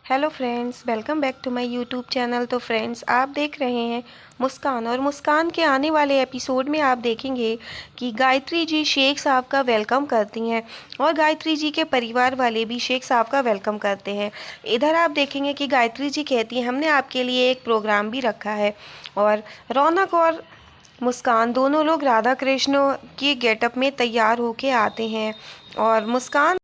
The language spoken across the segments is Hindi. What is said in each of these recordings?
Hello friends, welcome back to my YouTube channel. तो फ्रेंड्स, आप देख रहे हैं मुस्कान, और मुस्कान के आने वाले एपिसोड में आप देखेंगे कि गायत्री जी शेख साहब का वेलकम करती हैं और गायत्री जी के परिवार वाले भी शेख साहब का वेलकम करते हैं। इधर आप देखेंगे कि गायत्री जी कहती हैं हमने आपके लिए एक प्रोग्राम भी रखा है, और रौनक और मुस्कान दोनों लोग राधा कृष्ण के गेटअप में तैयार होके आते हैं, और मुस्कान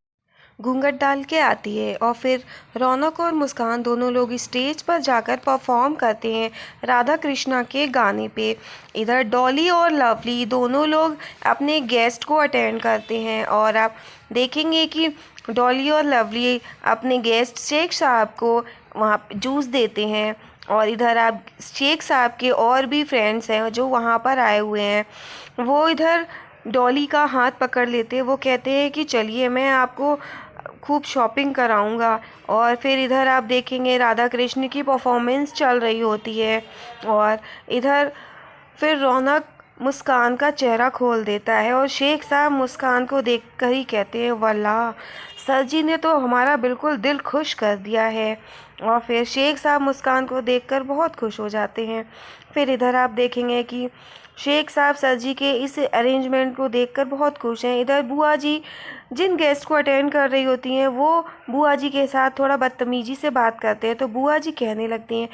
घूंघट डाल के आती है, और फिर रौनक और मुस्कान दोनों लोग स्टेज पर जाकर परफॉर्म करते हैं राधा कृष्णा के गाने पे। इधर डॉली और लवली दोनों लोग अपने गेस्ट को अटेंड करते हैं, और आप देखेंगे कि डॉली और लवली अपने गेस्ट शेख साहब को वहाँ जूस देते हैं। और इधर आप शेख साहब के और भी फ्रेंड्स हैं जो वहाँ पर आए हुए हैं, वो इधर डॉली का हाथ पकड़ लेते हैं। वो कहते हैं कि चलिए मैं आपको खूब शॉपिंग कराऊंगा। और फिर इधर आप देखेंगे राधा कृष्ण की परफॉर्मेंस चल रही होती है, और इधर फिर रौनक मुस्कान का चेहरा खोल देता है, और शेख साहब मुस्कान को देखकर ही कहते हैं वाला, सर जी ने तो हमारा बिल्कुल दिल खुश कर दिया है। और फिर शेख साहब मुस्कान को देखकर बहुत खुश हो जाते हैं। फिर इधर आप देखेंगे कि शेख साहब सर जी के इस अरेंजमेंट को देखकर बहुत खुश हैं। इधर बुआ जी जिन गेस्ट को अटेंड कर रही होती हैं, वो बुआ जी के साथ थोड़ा बदतमीजी से बात करते हैं, तो बुआ जी कहने लगती हैं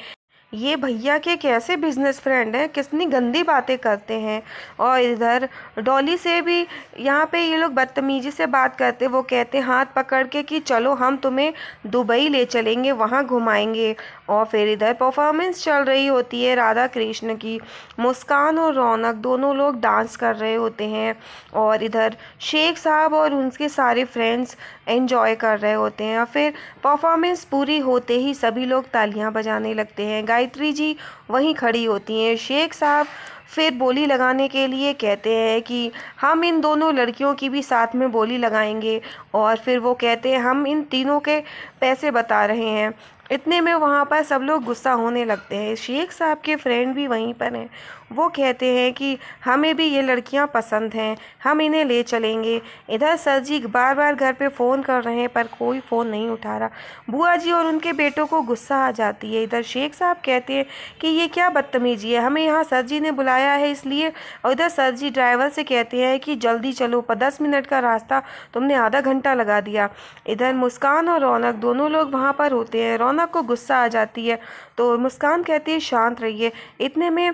ये भैया के कैसे बिजनेस फ्रेंड हैं, कितनी गंदी बातें करते हैं। और इधर डॉली से भी यहाँ पे ये लोग बदतमीजी से बात करते, वो कहते हाथ पकड़ के कि चलो हम तुम्हें दुबई ले चलेंगे, वहाँ घुमाएंगे। और फिर इधर परफॉर्मेंस चल रही होती है राधा कृष्ण की। मुस्कान और रौनक दोनों लोग डांस कर रहे होते हैं, और इधर शेख साहब और उनके सारे फ्रेंड्स एंजॉय कर रहे होते हैं। और फिर परफॉर्मेंस पूरी होते ही सभी लोग तालियां बजाने लगते हैं। गायत्री जी वहीं खड़ी होती हैं। शेख साहब फिर बोली लगाने के लिए कहते हैं कि हम इन दोनों लड़कियों की भी साथ में बोली लगाएंगे, और फिर वो कहते हैं हम इन तीनों के पैसे बता रहे हैं। इतने में वहाँ पर सब लोग गुस्सा होने लगते हैं। शेख साहब के फ्रेंड भी वहीं पर हैं, वो कहते हैं कि हमें भी ये लड़कियां पसंद हैं, हम इन्हें ले चलेंगे। इधर सर जी बार बार घर पे फ़ोन कर रहे हैं पर कोई फ़ोन नहीं उठा रहा। बुआ जी और उनके बेटों को गुस्सा आ जाती है। इधर शेख साहब कहते हैं कि ये क्या बदतमीजी है, हमें यहाँ सर जी ने बुलाया है इसलिए। और इधर सर जी ड्राइवर से कहते हैं कि जल्दी चलो, पर 10 मिनट का रास्ता तुमने आधा घंटा लगा दिया। इधर मुस्कान और रौनक दोनों लोग वहाँ पर होते हैं। रौनक को गुस्सा आ जाती है, तो मुस्कान कहती है शांत रहिए। इतने में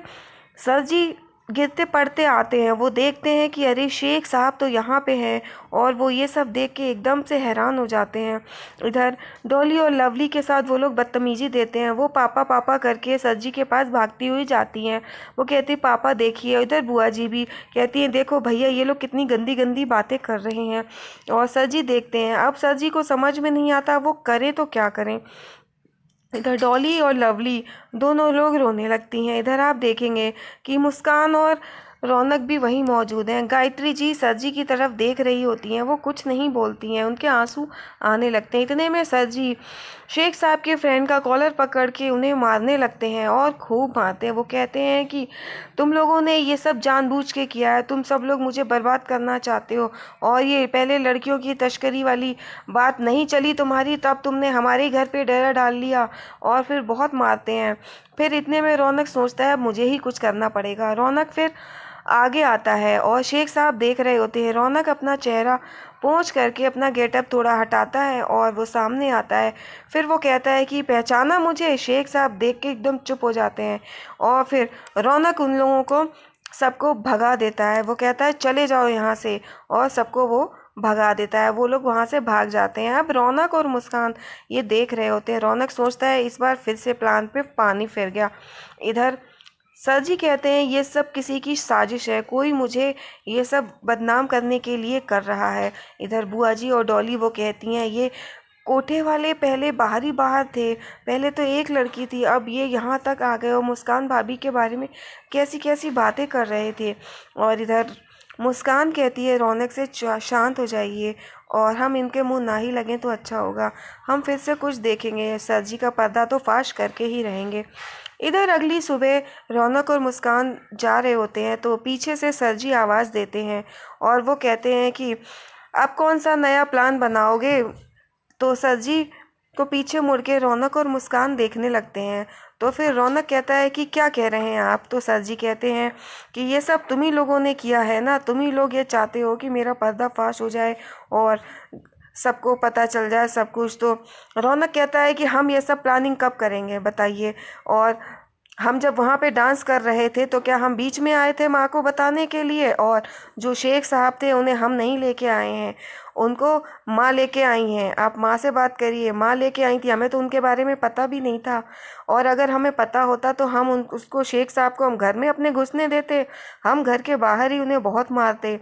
सर जी गिरते पड़ते आते हैं, वो देखते हैं कि अरे शेख साहब तो यहाँ पे हैं, और वो ये सब देख के एकदम से हैरान हो जाते हैं। इधर डॉली और लवली के साथ वो लोग बदतमीजी देते हैं, वो पापा पापा करके सर जी के पास भागती हुई जाती हैं। वो कहती पापा देखिए। इधर बुआ जी भी कहती हैं देखो भैया ये लोग कितनी गंदी गंदी बातें कर रहे हैं। और सर जी देखते हैं, अब सर जी को समझ में नहीं आता वो करें तो क्या करें। इधर डॉली और लवली दोनों लोग रोने लगती हैं। इधर आप देखेंगे कि मुस्कान और रौनक भी वहीं मौजूद हैं। गायत्री जी सर जी की तरफ देख रही होती हैं, वो कुछ नहीं बोलती हैं, उनके आंसू आने लगते हैं। इतने में सर जी शेख साहब के फ्रेंड का कॉलर पकड़ के उन्हें मारने लगते हैं, और खूब मारते हैं। वो कहते हैं कि तुम लोगों ने ये सब जानबूझ के किया है, तुम सब लोग मुझे बर्बाद करना चाहते हो, और ये पहले लड़कियों की तस्करी वाली बात नहीं चली तुम्हारी, तब तुमने हमारे घर पे डेरा डाल लिया। और फिर बहुत मारते हैं। फिर इतने में रौनक सोचता है मुझे ही कुछ करना पड़ेगा। रौनक फिर आगे आता है, और शेख साहब देख रहे होते हैं। रौनक अपना चेहरा पोंछ करके अपना गेटअप थोड़ा हटाता है, और वो सामने आता है। फिर वो कहता है कि पहचाना मुझे। शेख साहब देख के एकदम चुप हो जाते हैं, और फिर रौनक उन लोगों को सबको भगा देता है। वो कहता है चले जाओ यहाँ से, और सबको वो भगा देता है। वो लोग वहाँ से भाग जाते हैं। अब रौनक और मुस्कान ये देख रहे होते हैं। रौनक सोचता है इस बार फिर से प्लान पे पानी फिर गया। इधर सर जी कहते हैं ये सब किसी की साजिश है, कोई मुझे ये सब बदनाम करने के लिए कर रहा है। इधर बुआ जी और डॉली वो कहती हैं ये कोठे वाले पहले बाहर ही बाहर थे, पहले तो एक लड़की थी, अब ये यहाँ तक आ गए, और मुस्कान भाभी के बारे में कैसी कैसी बातें कर रहे थे। और इधर मुस्कान कहती है रौनक से शांत हो जाइए, और हम इनके मुंह ना ही लगें तो अच्छा होगा, हम फिर से कुछ देखेंगे, सर जी का पर्दा तो फाश करके ही रहेंगे। इधर अगली सुबह रौनक और मुस्कान जा रहे होते हैं, तो पीछे से सर जी आवाज़ देते हैं, और वो कहते हैं कि अब कौन सा नया प्लान बनाओगे। तो सर जी को पीछे मुड़ के रौनक और मुस्कान देखने लगते हैं। तो फिर रौनक कहता है कि क्या कह रहे हैं आप? तो सर जी कहते हैं कि ये सब तुम ही लोगों ने किया है ना, तुम ही लोग ये चाहते हो कि मेरा पर्दाफाश हो जाए और सबको पता चल जाए सब कुछ। तो रौनक कहता है कि हम ये सब प्लानिंग कब करेंगे बताइए, और हम जब वहाँ पे डांस कर रहे थे तो क्या हम बीच में आए थे माँ को बताने के लिए? और जो शेख साहब थे उन्हें हम नहीं लेके आए हैं, उनको माँ लेके आई हैं। आप माँ से बात करिए, माँ लेके आई थी, हमें तो उनके बारे में पता भी नहीं था। और अगर हमें पता होता तो हम उसको शेख साहब को हम घर में अपने घुसने देते? हम घर के बाहर ही उन्हें बहुत मारते।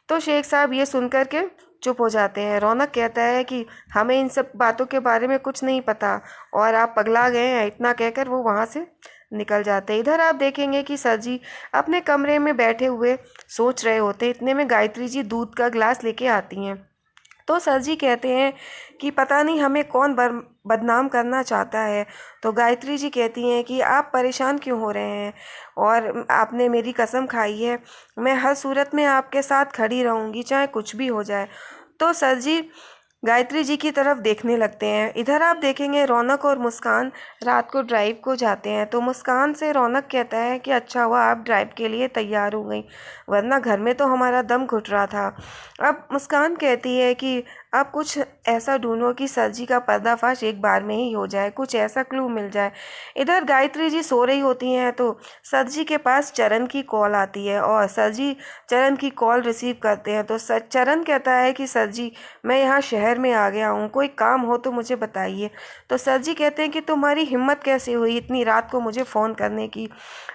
तो शेख साहब ये सुन कर के चुप हो जाते हैं। रौनक कहता है कि हमें इन सब बातों के बारे में कुछ नहीं पता और आप पगला गए हैं, इतना कहकर वो वहाँ से निकल जाते हैं। इधर आप देखेंगे कि सर जी अपने कमरे में बैठे हुए सोच रहे होते, इतने में गायत्री जी दूध का ग्लास लेके आती हैं। तो सर जी कहते हैं कि पता नहीं हमें कौन बदनाम करना चाहता है। तो गायत्री जी कहती हैं कि आप परेशान क्यों हो रहे हैं, और आपने मेरी कसम खाई है मैं हर सूरत में आपके साथ खड़ी रहूँगी चाहे कुछ भी हो जाए। तो सर जी गायत्री जी की तरफ देखने लगते हैं। इधर आप देखेंगे रौनक और मुस्कान रात को ड्राइव को जाते हैं। तो मुस्कान से रौनक कहता है कि अच्छा हुआ आप ड्राइव के लिए तैयार हो गई, वरना घर में तो हमारा दम घुट रहा था। अब मुस्कान कहती है कि अब कुछ ऐसा ढूंढो कि सर जी का पर्दाफाश एक बार में ही हो जाए, कुछ ऐसा क्लू मिल जाए। इधर गायत्री जी सो रही होती हैं तो सर जी के पास चरण की कॉल आती है और सर जी चरण की कॉल रिसीव करते हैं। तो चरण कहता है कि सर जी मैं यहाँ शहर में आ गया हूँ, कोई काम हो तो मुझे बताइए। तो सर जी कहते हैं कि तुम्हारी हिम्मत कैसे हुई इतनी रात को मुझे फ़ोन करने की?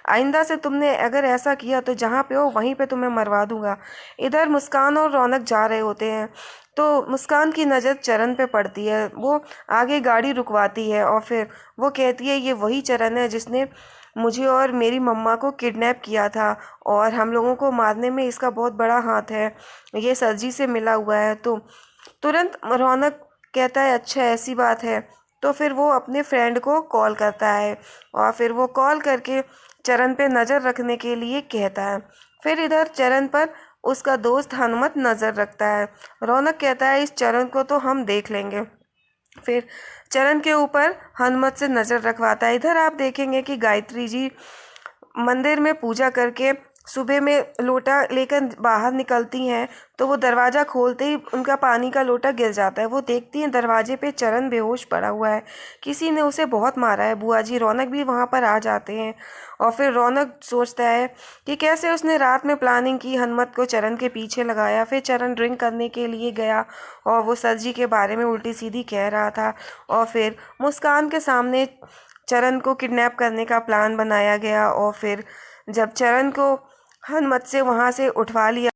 आइंदा से तुमने अगर ऐसा किया तो जहाँ पे हो वहीं पे तुम्हें मरवा दूंगा। इधर मुस्कान और रौनक जा रहे होते हैं तो मुस्कान की नज़र चरण पे पड़ती है, वो आगे गाड़ी रुकवाती है और फिर वो कहती है ये वही चरण है जिसने मुझे और मेरी मम्मा को किडनैप किया था और हम लोगों को मारने में इसका बहुत बड़ा हाथ है, ये सर जी से मिला हुआ है। तो तुरंत रौनक कहता है अच्छा ऐसी बात है। तो फिर वो अपने फ्रेंड को कॉल करता है और फिर वो कॉल करके चरण पे नज़र रखने के लिए कहता है। फिर इधर चरण पर उसका दोस्त हनुमत नज़र रखता है। रौनक कहता है इस चरण को तो हम देख लेंगे। फिर चरण के ऊपर हनुमत से नज़र रखवाता है। इधर आप देखेंगे कि गायत्री जी मंदिर में पूजा करके सुबह में लोटा लेकर बाहर निकलती हैं तो वो दरवाज़ा खोलते ही उनका पानी का लोटा गिर जाता है। वो देखती हैं दरवाजे पे चरण बेहोश पड़ा हुआ है, किसी ने उसे बहुत मारा है। बुआ जी रौनक भी वहाँ पर आ जाते हैं और फिर रौनक सोचता है कि कैसे उसने रात में प्लानिंग की, हनुमत को चरण के पीछे लगाया। फिर चरण ड्रिंक करने के लिए गया और वो सर जी के बारे में उल्टी सीधी कह रहा था और फिर मुस्कान के सामने चरण को किडनैप करने का प्लान बनाया गया और फिर जब चरण को हनुमत से वहाँ से उठवा लिया